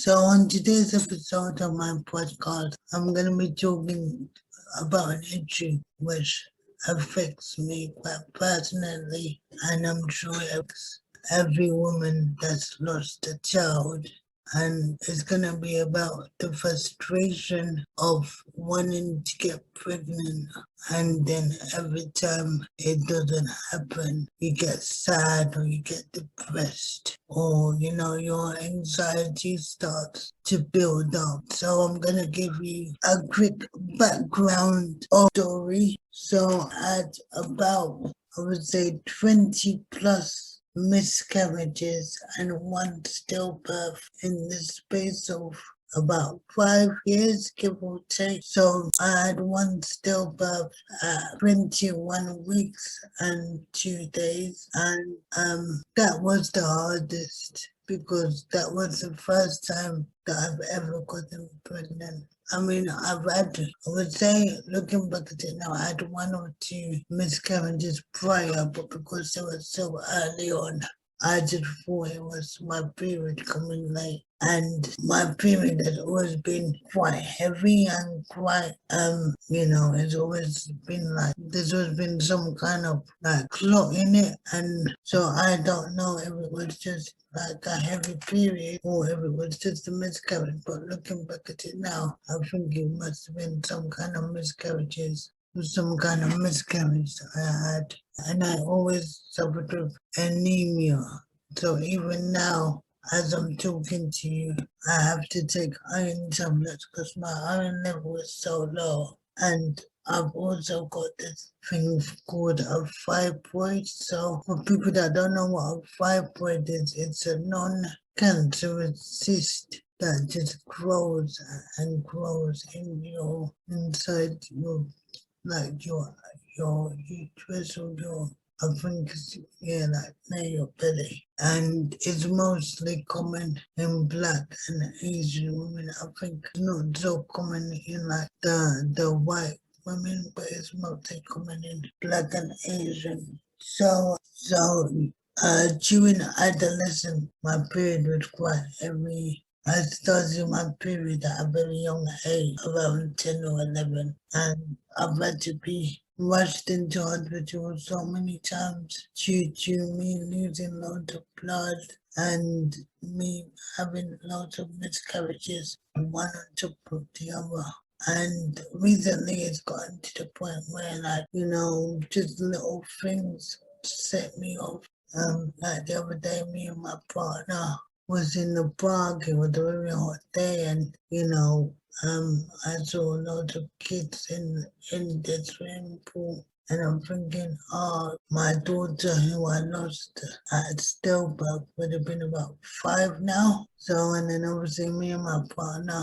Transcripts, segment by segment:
So on today's episode of my podcast, I'm going to be talking about an issue which affects me quite personally, and I'm sure it affects every woman that's lost a child. And it's going to be about the frustration of wanting to get pregnant, and then every time it doesn't happen, you get sad or you get depressed, or your anxiety starts to build up. So I'm going to give you a quick background of the story. So at about, I would say, 20 plus miscarriages and one stillbirth in the space of about 5 years, give or take. So I had one stillbirth at 21 weeks and 2 days, and that was the hardest because that was the first time that I've ever gotten pregnant. I mean, I would say, looking back at it now, I had one or two miscarriages prior, but because they were so early on, I just thought it was my period coming late. And my period has always been quite heavy and quite, it's always been like, there's always been some kind of like clot in it. And so I don't know if it was just like a heavy period or if it was just a miscarriage. But looking back at it now, I think it must have been some kind of miscarriages. Some kind of miscarriage I had. And I always suffered with anemia. So even now, as I'm talking to you, I have to take iron tablets because my iron level is so low. And I've also got this thing called a fibroid. So for people that don't know what a fibroid is, it's a non-cancerous cyst that just grows and grows in your inside your like your uterus or your, I think it's, yeah, like near your belly. And it's mostly common in Black and Asian women. I think it's not so common in like the white women, but it's mostly common in Black and Asian. So during adolescence, my period was quite heavy. I started my period at a very young age, around 10 or 11, and I've had to be rushed into hospital so many times due to me losing loads of blood and me having lots of miscarriages, one on top of the other. And recently it's gotten to the point where, like, just little things set me off. Like the other day, me and my partner was in the park. It was a very hot day, and I saw lots of kids in the swimming pool. And I'm thinking, oh, my daughter who I lost at stillbirth would have been about 5 now. So, and then obviously me and my partner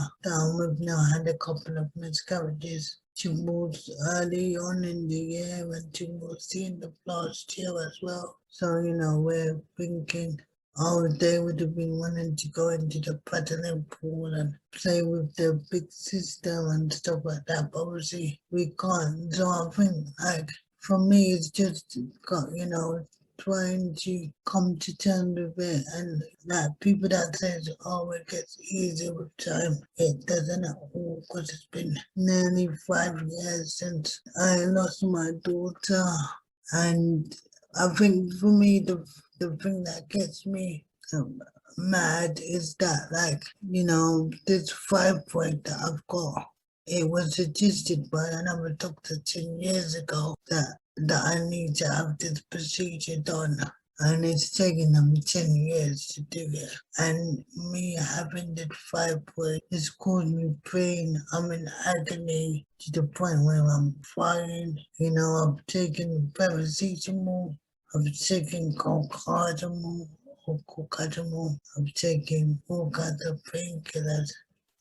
we've now had a couple of miscarriages. Two more early on in the year and two more in the last year as well. So, we're thinking, oh, they would have been wanting to go into the paddling pool and play with their big sister and stuff like that. But obviously, we can't. So I think, like, for me, it's just, trying to come to terms with it. And like people that says, oh, it gets easier with time, it doesn't at all, because it's been nearly 5 years since I lost my daughter. And I think for me, the thing that gets me mad is that, like, this 5 point that I've got, it was suggested by another doctor 10 years ago that I need to have this procedure done. And it's taken them 10 years to do it. And me having that 5 point has caused me pain. I'm in agony to the point where I'm crying. I've taken paracetamol, I've taken cocodamol, I've taken all kinds of painkillers,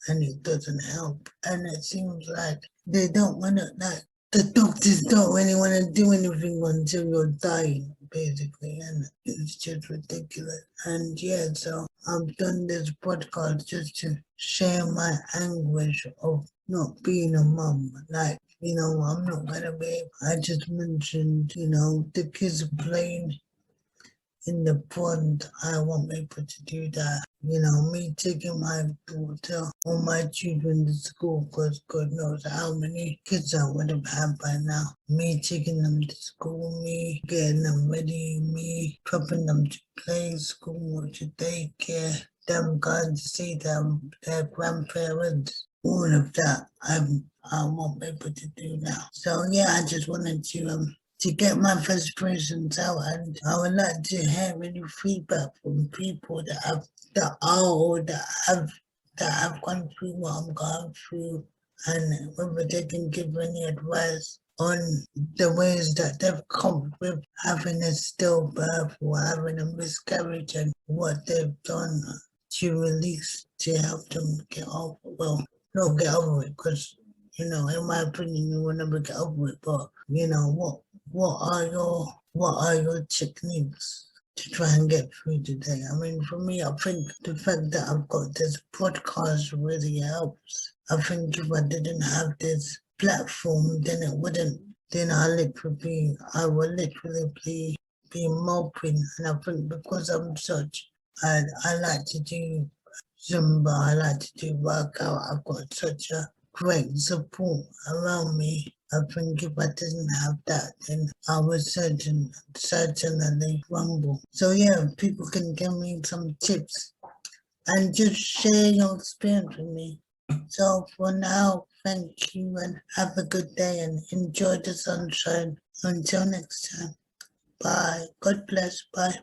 and it doesn't help. And it seems like they don't want to, like, the doctors don't really want to do anything until you're dying, basically, and it's just ridiculous. And yeah, so I've done this podcast just to share my anguish of not being a mum. Like, I'm not gonna be. I just mentioned, the kids playing in the pond, I won't be able to do that. You know, me taking my daughter or my children to school, because God knows how many kids I would have had by now. Me taking them to school, me getting them ready, me dropping them to play school, to daycare, them going to see them, their grandparents, all of that. I won't be able to do now. So yeah, I just wanted to get my frustrations out, and I would like to hear any feedback from people that are or that have gone through what I'm going through, and whether they can give any advice on the ways that they've come with having a stillbirth or having a miscarriage, and what they've done to release to help them get over. Well, not get over it, because you know, in my opinion, you will never get over it. But you know, what are your techniques to try and get through today? I mean, for me, I think the fact that I've got this podcast really helps. I think if I didn't have this platform, then it wouldn't. Then I would literally be moping. And I think because I'm such, I like to do Zumba, I like to do workout. I've got such a great support around me. I think if I didn't have that, then I would certainly rumble. So yeah, people can give me some tips and just share your experience with me. So for now, thank you and have a good day and enjoy the sunshine. Until next time, bye. God bless. Bye.